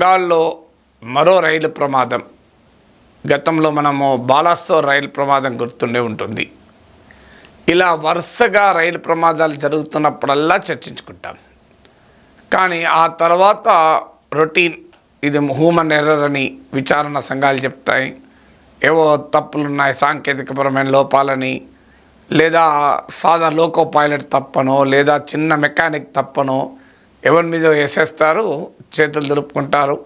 బెంగాల్లో మరో రైలు ప్రమాదం. గతంలో మనము బాలాసోర్ రైలు ప్రమాదం గుర్తుండే ఉంటుంది. ఇలా వరుసగా రైలు ప్రమాదాలు జరుగుతున్నప్పుడల్లా చర్చించుకుంటాం. కానీ ఆ తర్వాత రొటీన్ ఇది హ్యూమన్ ఎర్రర్ అని విచారణ సంఘాలు చెప్తాయి. ఏవో తప్పులున్నాయి, సాంకేతికపరమైన లోపాలని, లేదా సాదా లోకో పైలట్ తప్పనో, లేదా చిన్న మెకానిక్ తప్పనో ఎవరి మీద వేసేస్తారు, చేతులు దులుపుకుంటారు,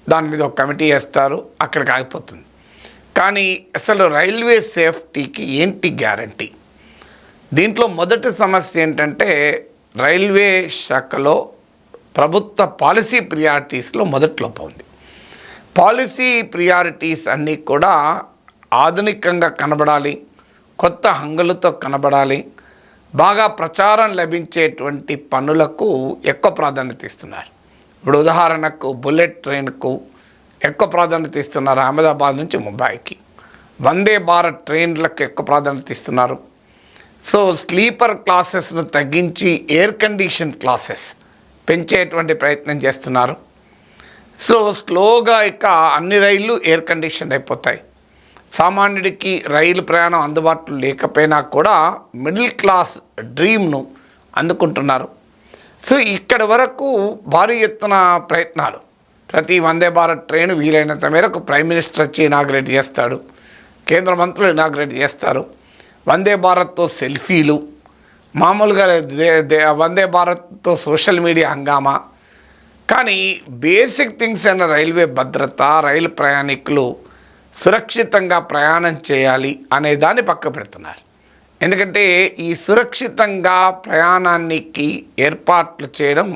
దాని మీద ఒక కమిటీ వేస్తారు, అక్కడికి ఆగిపోతుంది. కానీ అసలు రైల్వే సేఫ్టీకి ఏంటి గ్యారంటీ? దీంట్లో మొదటి సమస్య ఏంటంటే రైల్వే శాఖలో ప్రభుత్వ పాలసీ ప్రియారిటీస్లో మొదటి లోపం ఉంది. పాలసీ ప్రియారిటీస్ అన్నీ కూడా ఆధునికంగా కనబడాలి, కొత్త హంగులతో కనబడాలి, బాగా ప్రచారం లభించేటువంటి పనులకు ఎక్కువ ప్రాధాన్యత ఇస్తున్నారు. ఇప్పుడు ఉదాహరణకు బుల్లెట్ ట్రైన్కు ఎక్కువ ప్రాధాన్యత ఇస్తున్నారు. అహ్మదాబాద్ నుంచి ముంబైకి వందే భారత్ ట్రైన్లకు ఎక్కువ ప్రాధాన్యత ఇస్తున్నారు. సో స్లీపర్ క్లాసెస్ను తగ్గించి ఎయిర్ కండిషన్ క్లాసెస్ పెంచేటువంటి ప్రయత్నం చేస్తున్నారు. సో స్లోగా ఇక అన్ని రైళ్ళు ఎయిర్ కండిషన్ అయిపోతాయి. సామాన్యుడికి రైలు ప్రయాణం అందుబాటులో లేకపోయినా కూడా మిడిల్ క్లాస్ డ్రీమ్ను అందుకుంటున్నారు. సో ఇక్కడి వరకు భారీ ఎత్తున ప్రయత్నాలు. ప్రతి వందే భారత్ ట్రైన్ వీలైనంత మేరకు ప్రైమ్ మినిస్టర్ వచ్చి ఇనాగ్రేట్ చేస్తాడు, కేంద్ర మంత్రులు ఇనాగ్రేట్ చేస్తారు. వందే భారత్తో సెల్ఫీలు, మామూలుగా వందే భారత్తో సోషల్ మీడియా హంగామా. కానీ బేసిక్ థింగ్స్ అయిన రైల్వే భద్రత, రైలు ప్రయాణికులు సురక్షితంగా ప్రయాణం చేయాలి అనే దాన్ని పక్క పెడుతున్నారు. ఎందుకంటే ఈ సురక్షితంగా ప్రయాణానికి ఏర్పాట్లు చేయడం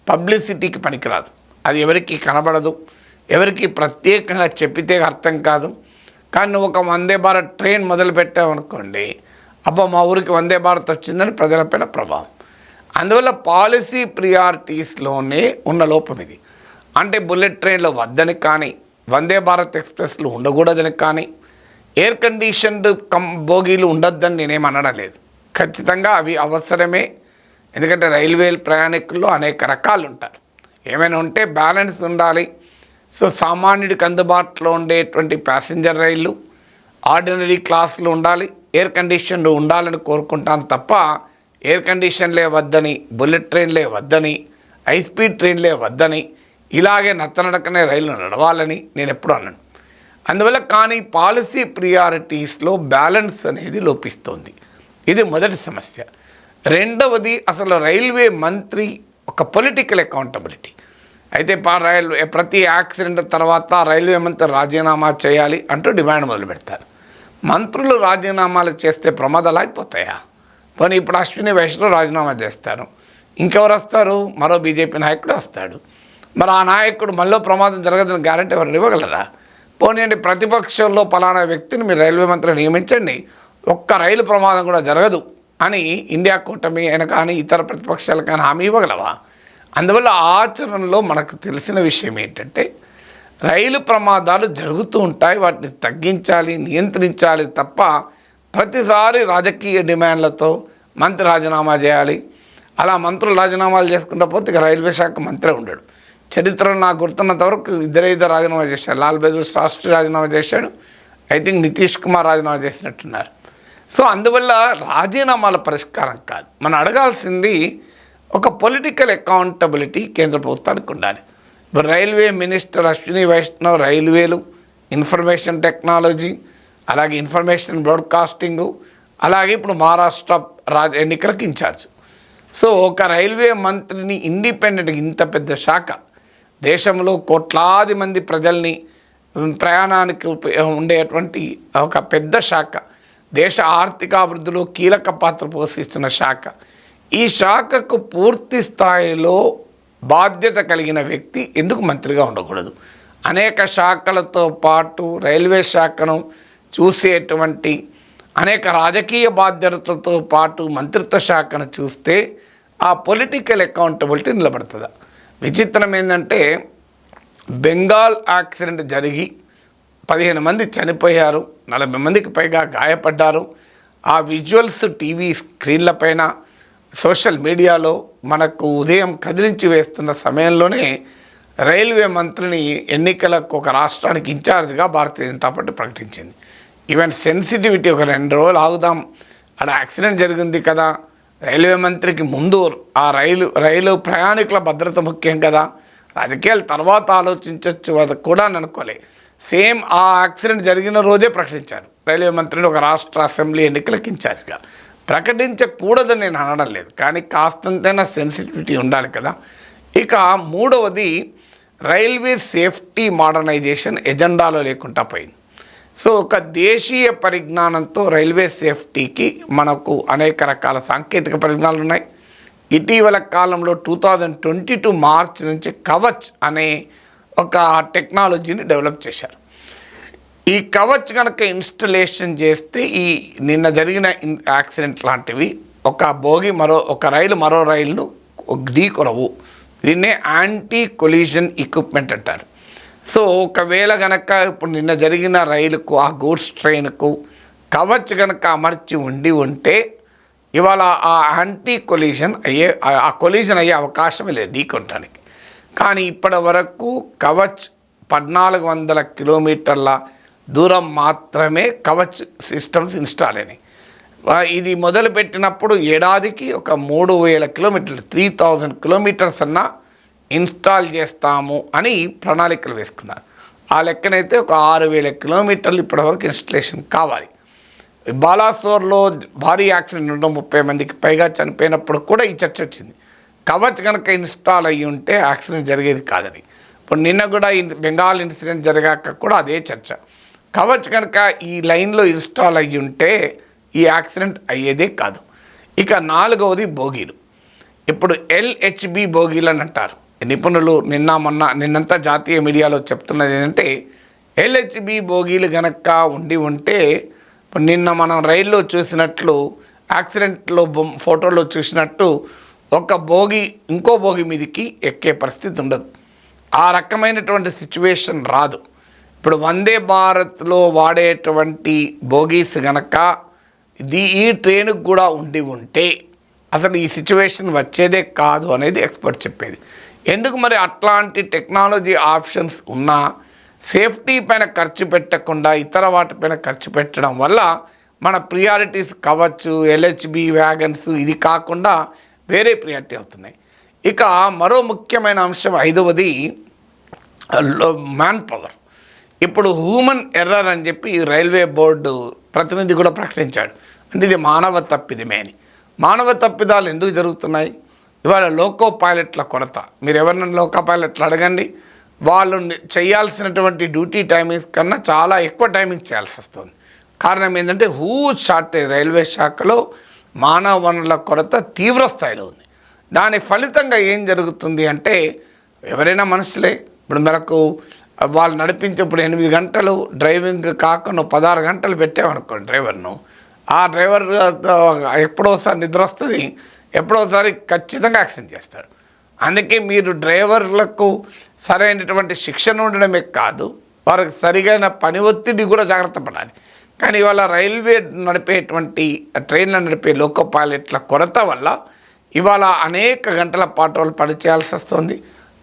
పబ్లిసిటీకి పనికిరాదు. అది ఎవరికి కనబడదు, ఎవరికి ప్రత్యేకంగా చెప్పితే అర్థం కాదు. కానీ నువ్వు ఒక వందే భారత్ ట్రైన్ మొదలు పెట్టావనుకోండి, అబ్బా మా ఊరికి వందే భారత్ వచ్చిందని ప్రజలపైన ప్రభావం. అందువల్ల పాలసీ ప్రియారిటీస్లోనే ఉన్న లోపం ఇది. అంటే బుల్లెట్ ట్రైన్లో వద్దని కానీ, వందే భారత్ ఎక్స్ప్రెస్లు ఉండకూడదని కానీ, ఎయిర్ కండిషన్డ్ బోగీలు ఉండొద్దని నేనేం అనడం లేదు. ఖచ్చితంగా అవి అవసరమే. ఎందుకంటే రైల్వే ప్రయాణికుల్లో అనేక రకాలు ఉంటారు. ఏమైనా ఉంటే బ్యాలెన్స్ ఉండాలి. సో సామాన్యుడికి అందుబాటులో ఉండేటువంటి ప్యాసింజర్ రైళ్ళు, ఆర్డినరీ క్లాసులు ఉండాలి, ఎయిర్ కండిషన్లు ఉండాలని కోరుకుంటాను తప్ప ఎయిర్ కండిషన్లే వద్దని, బుల్లెట్ ట్రైన్లే వద్దని, హై స్పీడ్ ట్రైన్లే వద్దని, ఇలాగే నత్తనడకనే రైలు నడవాలని నేను ఎప్పుడు అన్నాను. అందువల్ల కానీ పాలసీ ప్రియారిటీస్లో బ్యాలెన్స్ అనేది లోపిస్తుంది. ఇది మొదటి సమస్య. రెండవది, అసలు రైల్వే మంత్రి ఒక పొలిటికల్ అకౌంటబిలిటీ. అయితే ప్రతి యాక్సిడెంట్ తర్వాత రైల్వే మంత్రి రాజీనామా చేయాలి అంటూ డిమాండ్ మొదలు పెడతారు. మంత్రులు రాజీనామాలు చేస్తే ప్రమాదాలు అయిపోతాయా? పోనీ ఇప్పుడు అశ్విని వైష్ణవ్ రాజీనామా చేస్తారు, ఇంకెవరు వస్తారు? మరో బీజేపీ నాయకుడు వస్తాడు. మరి ఆ నాయకుడు మళ్ళీ ప్రమాదం జరగదని గ్యారంటీ ఎవరు ఇవ్వగలరా? పోనీయండి, ప్రతిపక్షంలో పలానా వ్యక్తిని మీరు రైల్వే మంత్రి నియమించండి, ఒక్క రైలు ప్రమాదం కూడా జరగదు అని ఇండియా కూటమి అయినా కానీ ఇతర ప్రతిపక్షాలు కానీ హామీ ఇవ్వగలవా? అందువల్ల ఆచరణలో మనకు తెలిసిన విషయం ఏంటంటే రైలు ప్రమాదాలు జరుగుతూ ఉంటాయి, వాటిని తగ్గించాలి, నియంత్రించాలి తప్ప ప్రతిసారి రాజకీయ డిమాండ్లతో మంత్రి రాజీనామా చేయాలి, అలా మంత్రులు రాజీనామాలు చేసుకుంటూ పోతే ఇక రైల్వే శాఖ మంత్రి ఉండడు. చరిత్రలో నాకు గుర్తున్నంత వరకు ఇద్దరు రాజీనామా చేశారు. లాల్ బహదూర్ శాస్త్రి రాజీనామా చేశాడు, ఐ థింక్ నితీష్ కుమార్ రాజీనామా చేసినట్టున్నారు. సో అందువల్ల రాజీనామాల పరిష్కారం కాదు. మనం అడగాల్సింది ఒక పొలిటికల్ అకౌంటబిలిటీ కేంద్ర ప్రభుత్వానికి ఉండాలి. ఇప్పుడు రైల్వే మినిస్టర్ అశ్విని వైష్ణవ్ రైల్వేలు, ఇన్ఫర్మేషన్ టెక్నాలజీ, అలాగే ఇన్ఫర్మేషన్ బ్రాడ్కాస్టింగు, అలాగే ఇప్పుడు మహారాష్ట్ర ఎన్నికలకు ఇన్ఛార్జ్. సో ఒక రైల్వే మంత్రిని ఇండిపెండెంట్గా ఇంత పెద్ద శాఖ, దేశంలో కోట్లాది మంది ప్రజల్ని ప్రయాణానికి ఉండేటువంటి ఒక పెద్ద శాఖ, దేశ ఆర్థికాభివృద్ధిలో కీలక పాత్ర పోషిస్తున్న శాఖ, ఈ శాఖకు పూర్తి స్థాయిలో బాధ్యత కలిగిన వ్యక్తి ఎందుకు మంత్రిగా ఉండకూడదు? అనేక శాఖలతో పాటు రైల్వే శాఖను చూసేటువంటి అనేక రాజకీయ బాధ్యతలతో పాటు మంత్రిత్వ శాఖను చూస్తే ఆ పొలిటికల్ అకౌంటబిలిటీ నిలబడుతుందా? విచిత్రం ఏంటంటే బెంగాల్ యాక్సిడెంట్ జరిగి 15 మంది చనిపోయారు, 40 మందికి పైగా గాయపడ్డారు. ఆ విజువల్స్ టీవీ స్క్రీన్లపైన సోషల్ మీడియాలో మనకు ఉదయం కదిలించి వేస్తున్న సమయంలోనే రైల్వే మంత్రిని ఎన్నికలకు ఒక రాష్ట్రానికి ఇన్ఛార్జ్గా భారతీయ జనతా పార్టీ ప్రకటించింది. ఈవెన్ సెన్సిటివిటీ ఒక 2 రోజులు ఆగుదాం, అక్కడ యాక్సిడెంట్ జరిగింది కదా, రైల్వే మంత్రికి ముందు ఆ రైలు ప్రయాణికుల భద్రత ముఖ్యం కదా, రాజకీయాలు తర్వాత ఆలోచించవచ్చు అది కూడా అనుకోలే. సేమ్ ఆ యాక్సిడెంట్ జరిగిన రోజే ప్రకటించారు రైల్వే మంత్రిని ఒక రాష్ట్ర అసెంబ్లీ ఎన్నికలకు ఇన్ఛార్జ్గా. ప్రకటించకూడదని నేను అనడం లేదు, కానీ కాస్తంతైనా సెన్సిటివిటీ ఉండాలి కదా. ఇక మూడవది రైల్వే సేఫ్టీ మోడర్నైజేషన్ ఎజెండాలో లేకుండా పోయింది. సో ఒక దేశీయ పరిజ్ఞానంతో రైల్వే సేఫ్టీకి మనకు అనేక రకాల సాంకేతిక పరిజ్ఞానాలు ఉన్నాయి. ఇటీవల కాలంలో 2022 మార్చ్ నుంచి కవచ్ అనే ఒక టెక్నాలజీని డెవలప్ చేశారు. ఈ కవచ్ కనుక ఇన్స్టలేషన్ చేస్తే ఈ నిన్న జరిగిన యాక్సిడెంట్ లాంటివి ఒక రైలు మరో రైలును ఢీకొనవు. దీన్నే యాంటీ కొలిజన్ ఎక్విప్మెంట్ అంటారు. సో ఒకవేళ కనుక ఇప్పుడు నిన్న జరిగిన రైలుకు ఆ గూడ్స్ ట్రైన్కు కవచ్ కనుక అమర్చి ఉంటే ఇవాళ ఆ యాంటీ కొలిజన్ అయ్యే అవకాశమే లేదు ఢీకొనడానికి. కానీ ఇప్పటి వరకు కవచ్ 1400 కిలోమీటర్ల దూరం మాత్రమే కవచ్ సిస్టమ్స్ ఇన్స్టాల్ అయినాయి. ఇది మొదలుపెట్టినప్పుడు ఏడాదికి ఒక 3000 కిలోమీటర్లు 3000 కిలోమీటర్స్ అన్నా ఇన్స్టాల్ చేస్తాము అని ప్రణాళికలు వేసుకున్నారు. ఆ లెక్కనైతే ఒక 6000 కిలోమీటర్లు ఇప్పటివరకు ఇన్స్టలేషన్ కావాలి. బాలాసోర్లో భారీ యాక్సిడెంట్ 130 మందికి పైగా చనిపోయినప్పుడు కూడా ఈ చర్చ వచ్చింది. కవచ్ కనుక ఇన్స్టాల్ అయ్యి ఉంటే యాక్సిడెంట్ జరిగేది కాదని. ఇప్పుడు నిన్న కూడా బెంగాల్ ఇన్సిడెంట్ జరిగాక కూడా అదే చర్చ. కవచ్ కనుక ఈ లైన్లో ఇన్స్టాల్ అయ్యి ఉంటే ఈ యాక్సిడెంట్ అయ్యేదే కాదు. ఇక నాలుగవది బోగీలు. ఇప్పుడు ఎల్హెచ్బి బోగీలు అని అంటారు నిపుణులు. నిన్నంతా జాతీయ మీడియాలో చెప్తున్నది ఏంటంటే ఎల్హెచ్బి బోగీలు కనుక ఉంటే ఇప్పుడు నిన్న మనం రైల్లో చూసినట్లు యాక్సిడెంట్లో ఫోటోలో చూసినట్టు ఒక బోగి ఇంకో బోగి మీదకి ఎక్కే పరిస్థితి ఉండదు. ఆ రకమైనటువంటి సిచ్యువేషన్ రాదు. ఇప్పుడు వందే భారత్లో వాడేటువంటి బోగీస్ కనుక ఈ ట్రైన్కి కూడా ఉంటే అసలు ఈ సిచ్యువేషన్ వచ్చేదే కాదు అనేది ఎక్స్పర్ట్ చెప్పేది. ఎందుకు మరి అట్లాంటి టెక్నాలజీ ఆప్షన్స్ ఉన్నా సేఫ్టీ పైన ఖర్చు పెట్టకుండా ఇతర వాటిపైన ఖర్చు పెట్టడం వల్ల మన ప్రియారిటీస్ కవచ్చు, ఎల్హెచ్బి వ్యాగన్స్ ఇది కాకుండా వేరే ప్రియారిటీ అవుతున్నాయి. ఇక మరో ముఖ్యమైన అంశం ఐదవది మ్యాన్ పవర్. ఇప్పుడు హ్యూమన్ ఎర్రర్ అని చెప్పి రైల్వే బోర్డు ప్రతినిధి కూడా ప్రకటించాడు. అంటే ఇది మానవ తప్పిదమే అని. మానవ తప్పిదాలు ఎందుకు జరుగుతున్నాయి? ఇవాళ లోకో పైలట్ల కొరత. మీరు ఎవరినైనా లోకో పైలట్లు అడగండి, వాళ్ళు చేయాల్సినటువంటి డ్యూటీ టైమింగ్స్ కన్నా చాలా ఎక్కువ టైమింగ్ చేయాల్సి వస్తుంది. కారణం ఏంటంటే షార్టేజ్ రైల్వే శాఖలో మానవ వనరుల కొరత తీవ్ర స్థాయిలో ఉంది. దాని ఫలితంగా ఏం జరుగుతుంది అంటే ఎవరైనా మనుషులే. ఇప్పుడు మనకు వాళ్ళు నడిపించేప్పుడు 8 గంటలు డ్రైవింగ్ కాకుండా 16 గంటలు పెట్టామనుకోండి డ్రైవర్ను, ఆ డ్రైవర్ ఎప్పుడోసారి నిద్ర వస్తుంది, ఎప్పుడోసారి ఖచ్చితంగా యాక్సిడెంట్ చేస్తాడు. అందుకే మీరు డ్రైవర్లకు సరైనటువంటి శిక్షణ ఉండడమే కాదు, వారికి సరిగైన పని ఒత్తిడి కూడా జాగ్రత్త పడాలి. కానీ ఇవాళ రైల్వే నడిపేటువంటి ట్రైన్లు నడిపే లోకో పైలట్ల కొరత వల్ల ఇవాళ అనేక గంటల పాటు వాళ్ళు పనిచేయాల్సి వస్తుంది,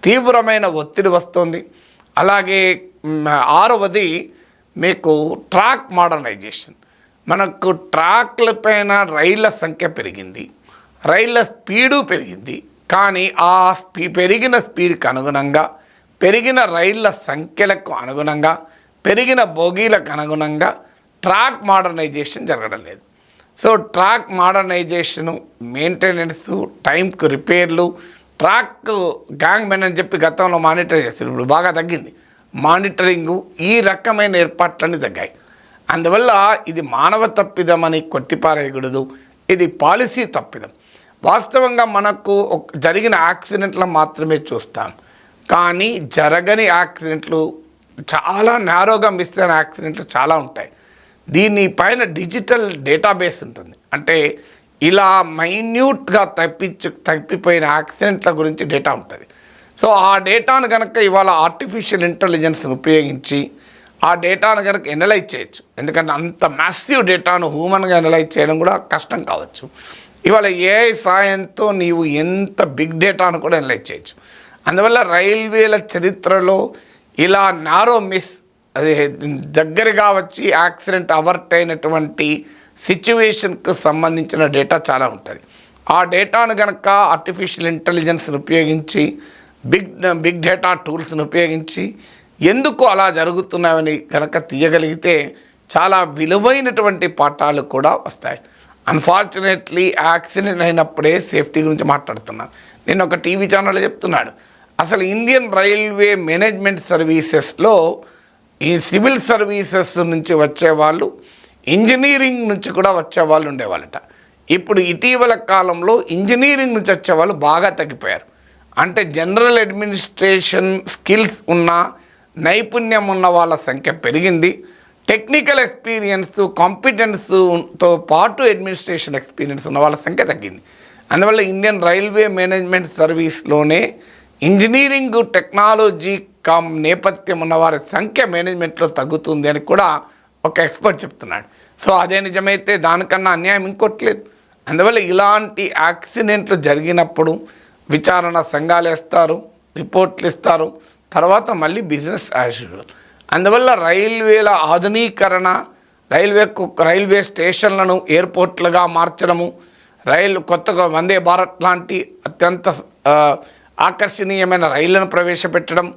తీవ్రమైన ఒత్తిడి వస్తుంది. అలాగే ఆరవది మీకు ట్రాక్ మోడర్నైజేషన్. మనకు ట్రాక్ల పైన రైళ్ళ సంఖ్య పెరిగింది, రైళ్ళ స్పీడు పెరిగింది. కానీ ఆ పెరిగిన స్పీడ్కి అనుగుణంగా, పెరిగిన రైళ్ళ సంఖ్యలకు అనుగుణంగా, పెరిగిన బోగీలకు అనుగుణంగా ట్రాక్ మోడర్నైజేషన్ జరగడం లేదు. సో ట్రాక్ మోడర్నైజేషను, మెయింటెనెన్సు, టైంకు రిపేర్లు, ట్రాక్ గ్యాంగ్ మెన్ అని చెప్పి గతంలో మానిటర్ చేస్తారు, ఇప్పుడు బాగా తగ్గింది మానిటరింగు. ఈ రకమైన ఏర్పాట్లన్నీ తగ్గాయి. అందువల్ల ఇది మానవ తప్పిదమని కొట్టిపారేయకూడదు, ఇది పాలసీ తప్పిదం. వాస్తవంగా మనకు జరిగిన యాక్సిడెంట్లు మాత్రమే చూస్తాం, కానీ జరగని యాక్సిడెంట్లు చాలా నేరోగా మిస్ అయిన యాక్సిడెంట్లు చాలా ఉంటాయి. దీనిపైన డిజిటల్ డేటాబేస్ ఉంటుంది. అంటే ఇలా మైన్యూట్గా తప్పిపోయిన యాక్సిడెంట్ల గురించి డేటా ఉంటుంది. సో ఆ డేటాను కనుక ఇవాళ ఆర్టిఫిషియల్ ఇంటెలిజెన్స్ని ఉపయోగించి ఆ డేటాను కనుక ఎనలైజ్ చేయొచ్చు. ఎందుకంటే అంత మ్యాసివ్ డేటాను హ్యూమన్గా ఎనలైజ్ చేయడం కూడా కష్టం కావచ్చు. ఇవాళ ఏఐ సాయంతో నీవు ఎంత బిగ్ డేటాను కూడా ఎనలైజ్ చేయొచ్చు. అందువల్ల రైల్వేల చరిత్రలో ఇలా నారో మిస్, అది దగ్గరగా వచ్చి యాక్సిడెంట్ అవర్ట్ అయినటువంటి సిచ్యువేషన్కు సంబంధించిన డేటా చాలా ఉంటుంది. ఆ డేటాను కనుక ఆర్టిఫిషియల్ ఇంటెలిజెన్స్ని ఉపయోగించి బిగ్ డేటా టూల్స్ని ఉపయోగించి ఎందుకు అలా జరుగుతున్నాయని కనుక తీయగలిగితే చాలా విలువైనటువంటి పాఠాలు కూడా వస్తాయి. అన్ఫార్చునేట్లీ యాక్సిడెంట్ అయినప్పుడే సేఫ్టీ గురించి మాట్లాడుతున్నాను. నేను ఒక టీవీ ఛానల్లో చెప్తున్నాడు, అసలు ఇండియన్ రైల్వే మేనేజ్మెంట్ సర్వీసెస్లో ఈ సివిల్ సర్వీసెస్ నుంచి వచ్చేవాళ్ళు, ఇంజనీరింగ్ నుంచి కూడా వచ్చేవాళ్ళు ఉండేవాళ్ళట. ఇప్పుడు ఇటీవల కాలంలో ఇంజనీరింగ్ నుంచి వచ్చేవాళ్ళు బాగా తగ్గిపోయారు. అంటే జనరల్ అడ్మినిస్ట్రేషన్ స్కిల్స్ ఉన్న, నైపుణ్యం ఉన్న వాళ్ళ సంఖ్య పెరిగింది. టెక్నికల్ ఎక్స్పీరియన్స్, కాంపిటెన్స్తో పాటు అడ్మినిస్ట్రేషన్ ఎక్స్పీరియన్స్ ఉన్న వాళ్ళ సంఖ్య తగ్గింది. అందువల్ల ఇండియన్ రైల్వే మేనేజ్మెంట్ సర్వీస్లోనే ఇంజనీరింగ్, టెక్నాలజీ నేపథ్యం ఉన్న వారి సంఖ్య మేనేజ్మెంట్లో తగ్గుతుంది అని కూడా ఒక ఎక్స్పర్ట్ చెప్తున్నాడు. సో అదే నిజమైతే దానికన్నా అన్యాయం ఇంకోట్లేదు. అందువల్ల ఇలాంటి యాక్సిడెంట్లు జరిగినప్పుడు విచారణ సంఘాలు వేస్తారు, రిపోర్ట్లు ఇస్తారు, తర్వాత మళ్ళీ బిజినెస్ యాజ్ యూజువల్. అందువల్ల రైల్వేల ఆధునీకరణ, రైల్వే స్టేషన్లను ఎయిర్పోర్ట్లుగా మార్చడము, కొత్తగా వందే భారత్ లాంటి అత్యంత ఆకర్షణీయమైన రైళ్లను ప్రవేశపెట్టడం,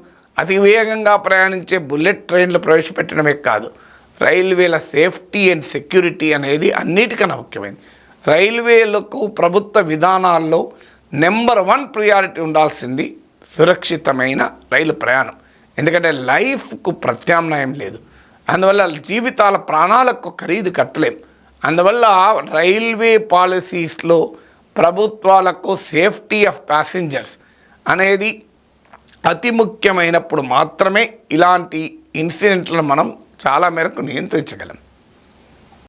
అతి వేగంగా ప్రయాణించే బుల్లెట్ ట్రైన్లు ప్రవేశపెట్టడమే కాదు, రైల్వేల సేఫ్టీ అండ్ సెక్యూరిటీ అనేది అన్నిటికన్నా ముఖ్యమైనది. రైల్వేలకు ప్రభుత్వ విధానాల్లో నెంబర్ 1 ప్రియారిటీ ఉండాల్సింది సురక్షితమైన రైలు ప్రయాణం. ఎందుకంటే లైఫ్కు ప్రత్యామ్నాయం లేదు. అందువల్ల జీవితాల, ప్రాణాలకు ఖరీదు కట్టలేం. అందువల్ల రైల్వే పాలసీస్లో ప్రభుత్వాలకు సేఫ్టీ ఆఫ్ ప్యాసింజర్స్ అనేది అతి ముఖ్యమైనప్పుడు మాత్రమే ఇలాంటి ఇన్సిడెంట్లను మనం చాలా మేరకు నియంత్రించగలం.